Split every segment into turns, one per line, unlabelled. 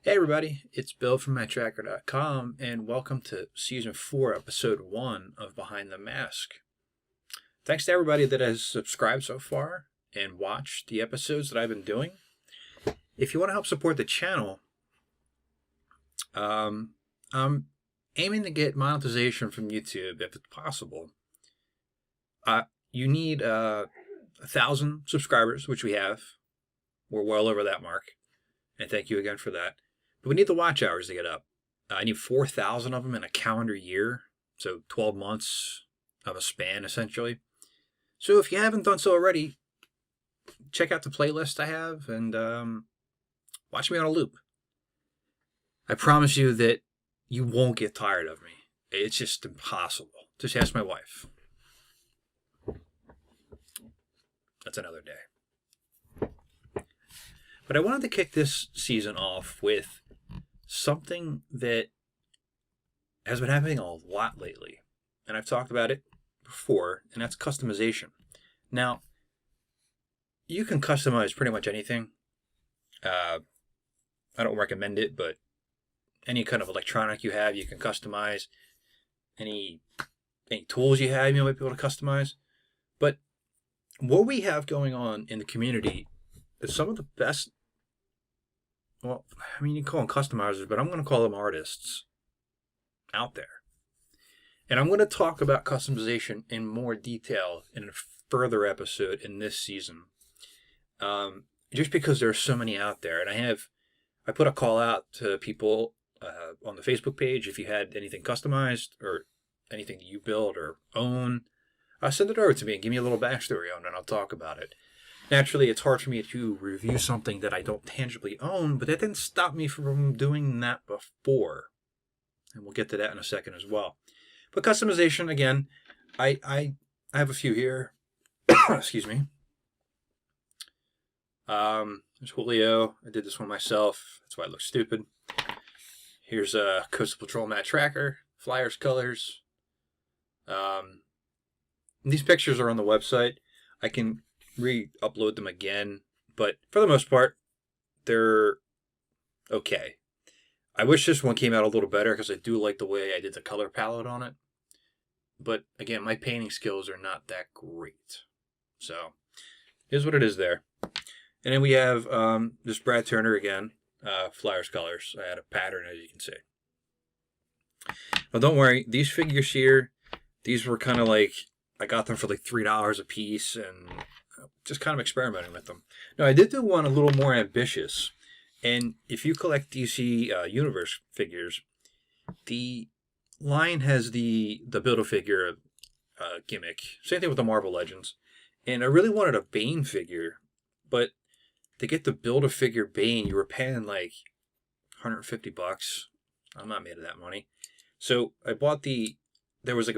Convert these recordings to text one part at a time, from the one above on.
Hey everybody, it's Bill from Matt-Trakker.com, and welcome to Season 4, Episode 1 of Behind the Mask. Thanks to everybody that has subscribed so far and watched the episodes that I've been doing. If you want to help support the channel, I'm aiming to get monetization from YouTube if it's possible. You need 1,000 subscribers, which we have. We're well over that mark, and thank you again for that. But we need the watch hours to get up. I need 4,000 of them in a calendar year, so 12 months of a span, essentially. So if you haven't done so already, check out the playlist I have and watch me on a loop. I promise you that you won't get tired of me. It's just impossible. Just ask my wife. That's another day. But I wanted to kick this season off with something that has been happening a lot lately. And I've talked about it before, and that's customization. Now, you can customize pretty much anything. I don't recommend it, but any kind of electronic you have, you can customize. Any tools you have, you might be able to customize. But what we have going on in the community is some of the best, well, I mean, you can call them customizers, but I'm going to call them artists out there. And I'm going to talk about customization in more detail in a further episode in this season. Just because there are so many out there. And I put a call out to people on the Facebook page. If you had anything customized or anything that you build or own, send it over to me and give me a little backstory on it, and I'll talk about it. Naturally, it's hard for me to review something that I don't tangibly own, but that didn't stop me from doing that before. And we'll get to that in a second as well. But customization, again, I have a few here. Excuse me. There's Julio. I did this one myself. That's why I look stupid. Here's a Coastal Patrol Matt-Trakker. Flyers colors. These pictures are on the website. I can re-upload them again, but for the most part, they're okay. I wish this one came out a little better because I do like the way I did the color palette on it. But again, my painting skills are not that great. So, here's what it is there. And then we have this Brad Turner again, Flyers colors. I had a pattern, as you can see. Now, don't worry, these figures here, these were kind of like, I got them for like $3 a piece and just kind of experimenting with them. Now, I did do one a little more ambitious. And if you collect DC Universe figures, the line has the Build-A-Figure gimmick. Same thing with the Marvel Legends. And I really wanted a Bane figure, but to get the Build-A-Figure Bane, you were paying like $150. I'm not made of that money. So I bought there was like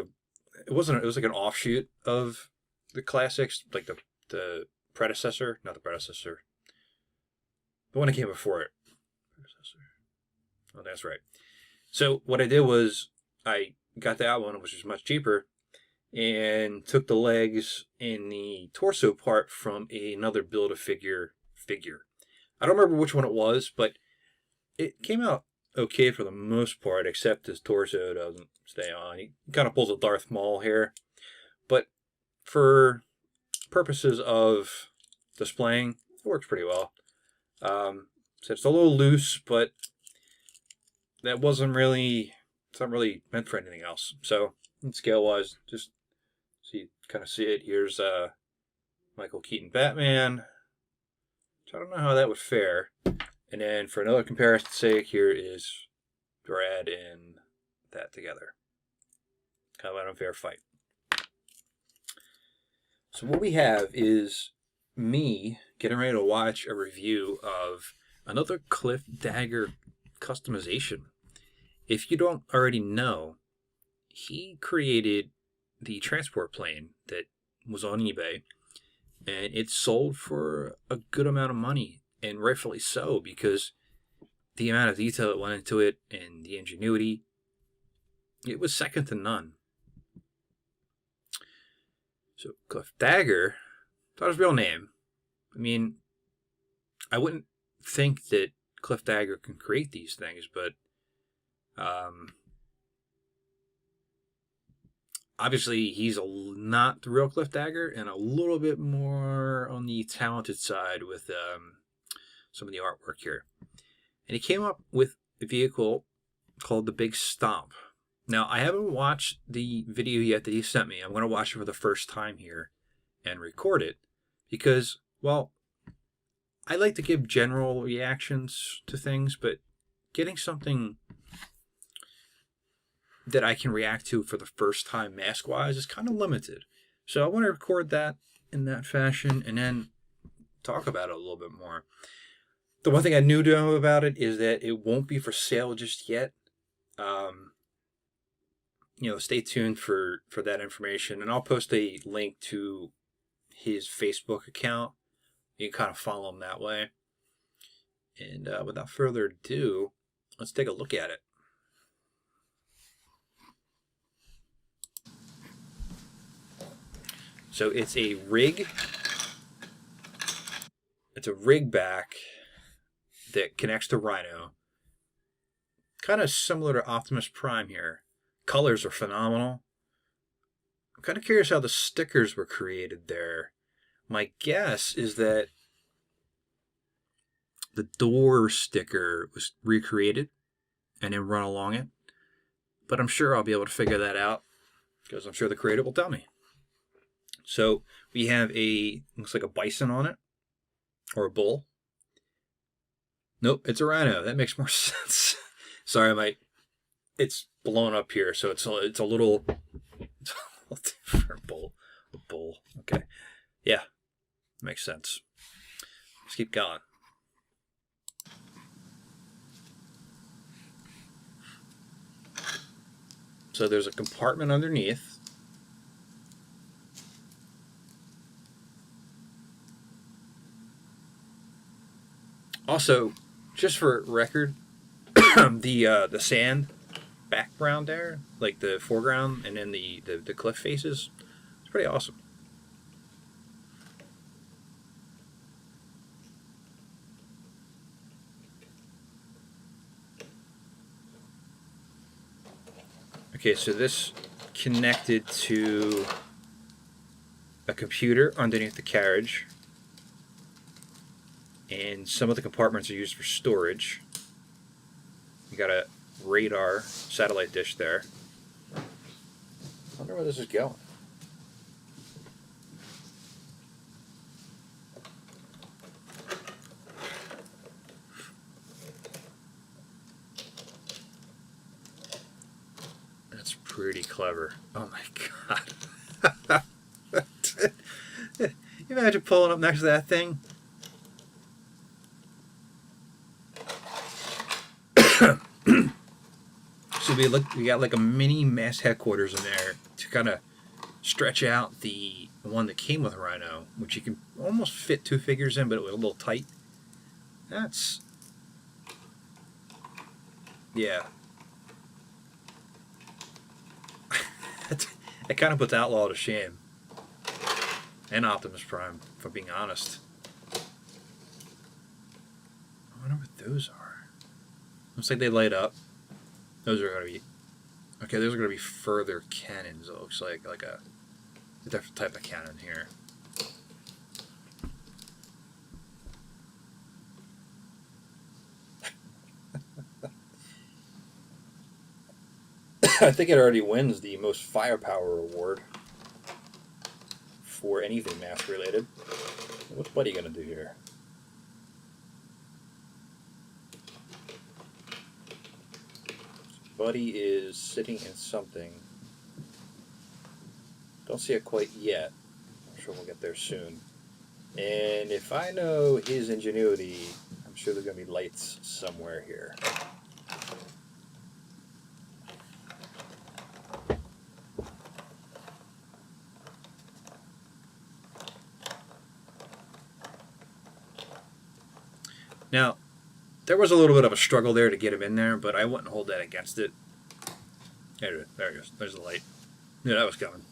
it was like an offshoot of the classics, like the predecessor, not the predecessor. The one that came before it. Predecessor. Oh, that's right. So what I did was I got that one, which was much cheaper, and took the legs and the torso part from another Build-A-Figure figure. I don't remember which one it was, but it came out okay for the most part, except his torso doesn't stay on. He kind of pulls a Darth Maul here. But for purposes of displaying, it works pretty well. So it's a little loose, but that wasn't really, it's not really meant for anything else. So scale-wise, just so you kind of see it. Here's Michael Keaton Batman, which I don't know how that would fare. And then for another comparison's sake, here is Brad and that together. Kind of an unfair fight. So what we have is me getting ready to watch a review of another Cliff Dagger customization. If you don't already know, he created the transport plane that was on eBay, and it sold for a good amount of money, and rightfully so, because the amount of detail that went into it and the ingenuity, it was second to none. So Cliff Dagger, not his real name. I mean, I wouldn't think that Cliff Dagger can create these things, but obviously he's not the real Cliff Dagger, and a little bit more on the talented side with some of the artwork here. And he came up with a vehicle called the Big Stomp. Now, I haven't watched the video yet that he sent me. I'm going to watch it for the first time here and record it because, well, I like to give general reactions to things, but getting something that I can react to for the first time mask-wise is kind of limited. So I want to record that in that fashion and then talk about it a little bit more. The one thing I knew to know about it is that it won't be for sale just yet. Stay tuned for that information, and I'll post a link to his Facebook account. You can kind of follow him that way. And without further ado, let's take a look at it. So it's a rig. It's a rig back that connects to Rhino. Kind of similar to Optimus Prime here. Colors are phenomenal. I'm kind of curious how the stickers were created there. My guess is that the door sticker was recreated and then run along it. But I'm sure I'll be able to figure that out because I'm sure the creator will tell me. So we have looks like a bison on it. Or a bull. Nope, it's a rhino. That makes more sense. Sorry, it's blown up here, so it's a little different. Bull. A bull. Okay. Yeah. Makes sense. Let's keep going. So there's a compartment underneath. Also, just for record, the sand background there, like the foreground and then the cliff faces, it's pretty awesome. Okay, so this connected to a computer underneath the carriage. And some of the compartments are used for storage. You got a radar satellite dish there. I wonder where this is going. That's pretty clever. Oh my god. You imagine pulling up next to that thing? So we got like a mini mass headquarters in there to kind of stretch out the one that came with Rhino, which you can almost fit two figures in, but it was a little tight. That's, yeah. It kind of puts Outlaw to shame. And Optimus Prime, if I'm being honest. I wonder what those are. Looks like they light up. Those are going to be... Okay, those are going to be further cannons, it looks like a different type of cannon here. I think it already wins the most firepower award for anything mask related. What's Buddy gonna do here? Buddy is sitting in something. Don't see it quite yet. I'm sure we'll get there soon. And if I know his ingenuity, I'm sure there's gonna be lights somewhere here. Now, there was a little bit of a struggle there to get him in there, but I wouldn't hold that against it. There it goes. There's the light. Knew that was coming.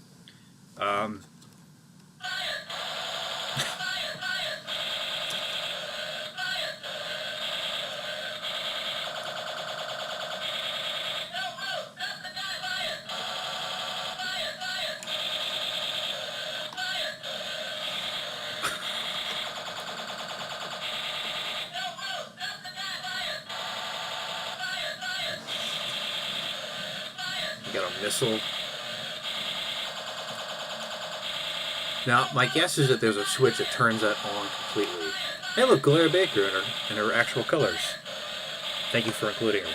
Got a missile. Now, my guess is that there's a switch that turns that on completely. Hey, look, Gloria Baker in her actual colors. Thank you for including her.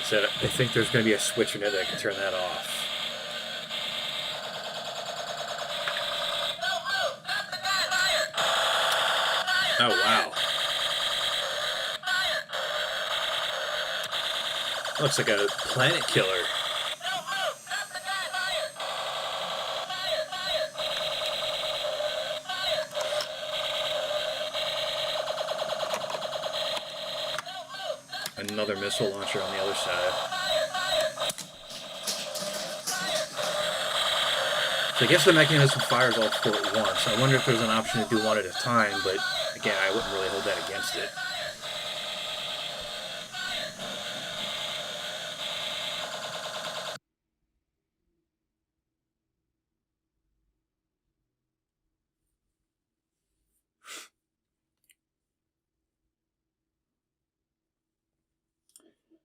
So I think there's going to be a switch in there that can turn that off. Oh, wow. Looks like a planet killer. Another missile launcher on the other side. So I guess the mechanism fires all four at once. I wonder if there's an option to do one at a time, but again, I wouldn't really hold that against it.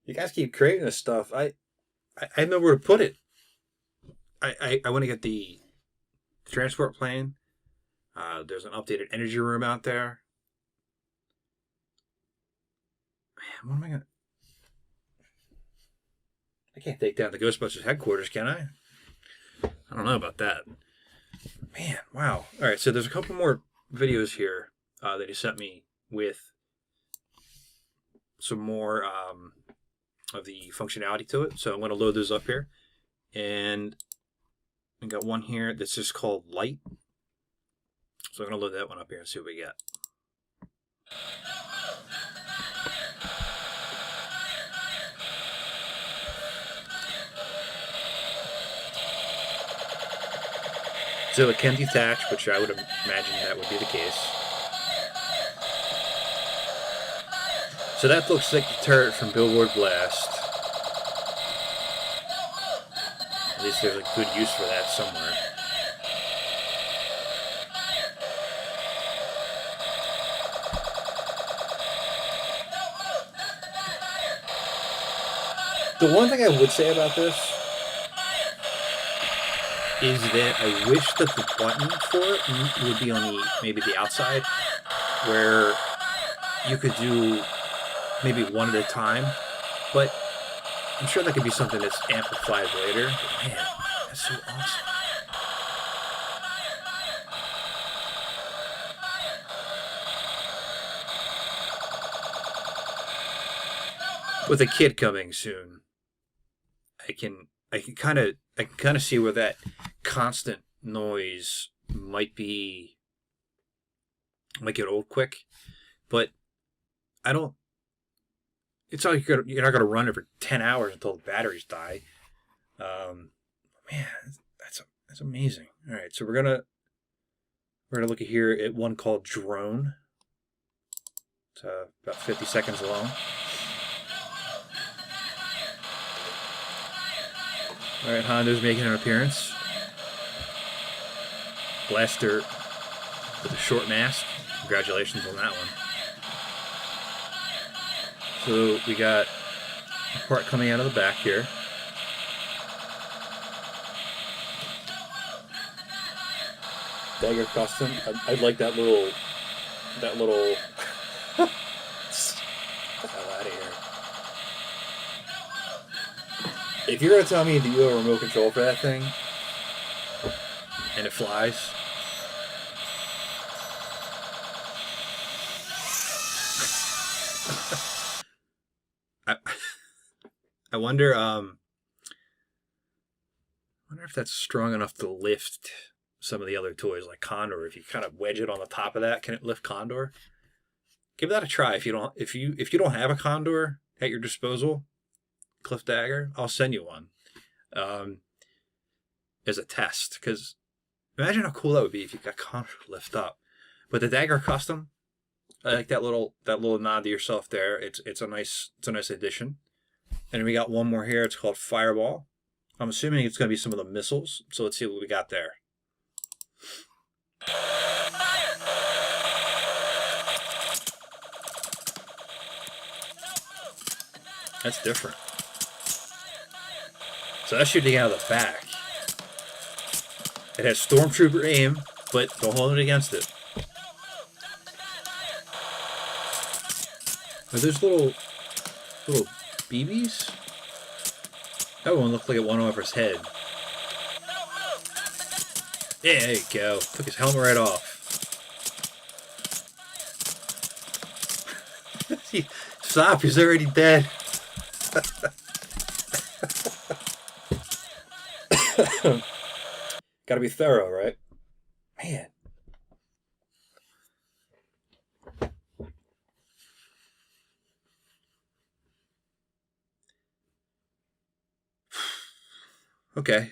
You guys keep creating this stuff. I know where to put it. I want to get the transport plane. There's an updated energy room out there. Man, what am I gonna... I can't take down the Ghostbusters headquarters, can I? I don't know about that. Man, wow. All right, so there's a couple more videos here that he sent me with some more of the functionality to it. So I'm going to load those up here. And I got one here that's just called Light. So I'm going to load that one up here and see what we get. So it can detach, which I would imagine that would be the case. So that looks like the turret from Billboard Blast. At least there's a good use for that somewhere. The one thing I would say about this is that I wish that the button for it would be on the maybe the outside, where you could do maybe one at a time, but I'm sure that could be something that's amplified later. But man, that's so awesome. With a kid coming soon, I can I can kind of see where that constant noise might get old quick, but I don't. It's not like you're not gonna run it for 10 hours until the batteries die. Man, that's amazing. All right, so we're gonna look at here at one called Drone. It's about 50 seconds long. All right, Honda's making an appearance. Blaster with a short mask. Congratulations on that one. So we got a part coming out of the back here. Dagger custom. I like that little. Get the hell out of here. If you're gonna tell me that you have a remote control for that thing, and it flies, I wonder if that's strong enough to lift some of the other toys like Condor. If you kind of wedge it on the top of that, can it lift Condor? Give that a try. If you don't have a Condor at your disposal, Cliff Dagger, I'll send you one as a test. Because imagine how cool that would be if you got Condor lift up. But the Dagger custom, I like that little nod to yourself there. It's a nice addition. And we got one more here. It's called Fireball. I'm assuming it's going to be some of the missiles. So let's see what we got there. That's different. So that's shooting out of the back. It has Stormtrooper aim, but don't hold it against it. Are those little BBs? That one looked like it went over his head. Yeah, there you go. Took his helmet right off. Stop, he's already dead. Gotta be thorough, right? Man. Okay.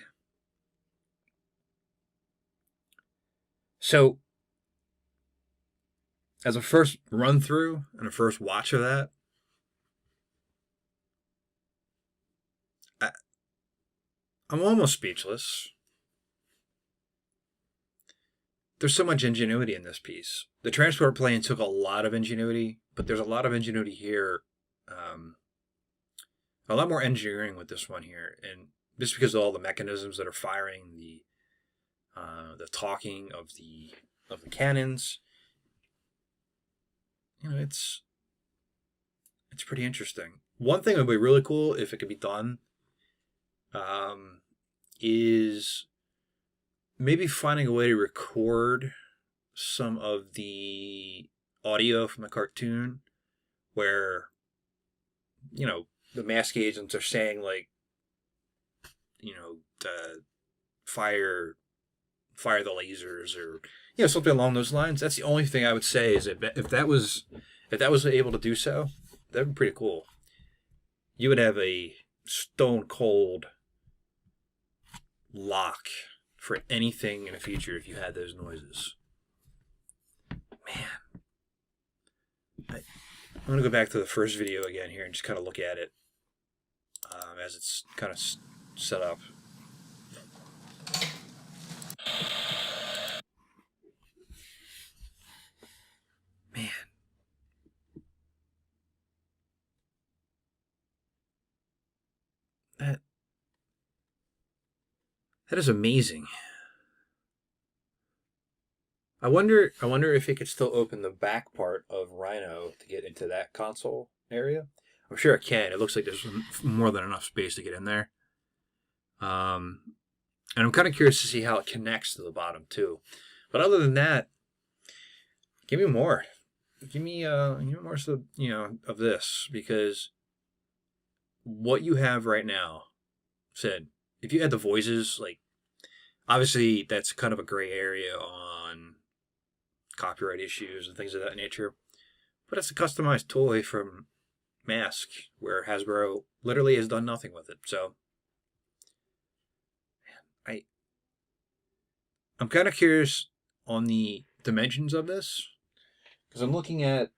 So, as a first run through and a first watch of that, I'm almost speechless. There's so much ingenuity in this piece. The transport plane took a lot of ingenuity, but there's a lot of ingenuity here. A lot more engineering with this one here, and just because of all the mechanisms that are firing the talking of the cannons. You know, it's pretty interesting. One thing that would be really cool if it could be done is maybe finding a way to record some of the audio from the cartoon where, you know, the mask agents are saying, like, you know, fire the lasers, or, you know, something along those lines. That's the only thing I would say is that if that was able to do so, that would be pretty cool. You would have a stone cold lock for anything in the future if you had those noises. Man. I'm going to go back to the first video again here and just kind of look at it as it's kind of set up. Man. That is amazing. I wonder if it could still open the back part of Rhino to get into that console area. I'm sure it can. It looks like there's more than enough space to get in there. And I'm kind of curious to see how it connects to the bottom too. But other than that, give me more. Give me more of, you know, of this, because what you have right now, Sid, if you add the voices, like, obviously that's kind of a gray area on copyright issues and things of that nature. But it's a customized toy from Mask, where Hasbro literally has done nothing with it. So, I'm kind of curious on the dimensions of this, because I'm looking at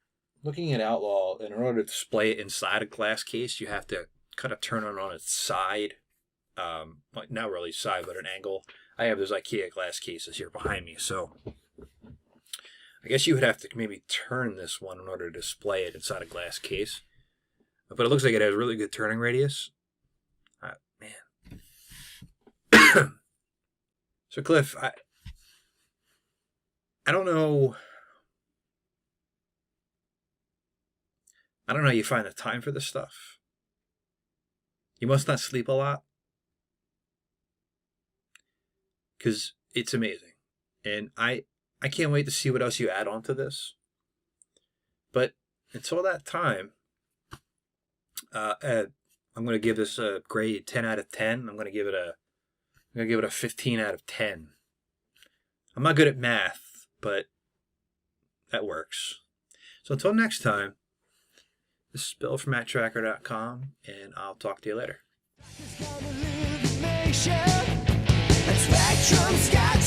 Outlaw, and in order to display it inside a glass case, you have to kind of turn it on its side, like not really side, but an angle. I have those IKEA glass cases here behind me, so I guess you would have to maybe turn this one in order to display it inside a glass case. But it looks like it has really good turning radius. Man. So Cliff, I don't know. I don't know how you find the time for this stuff. You must not sleep a lot. Because it's amazing. And I can't wait to see what else you add on to this. But until that time, I'm going to give this a grade 10 out of 10. I'm going to give it a 15 out of 10. I'm not good at math, but that works. So until next time, this is Bill from Matt-Trakker.com, and I'll talk to you later. Spectrum's got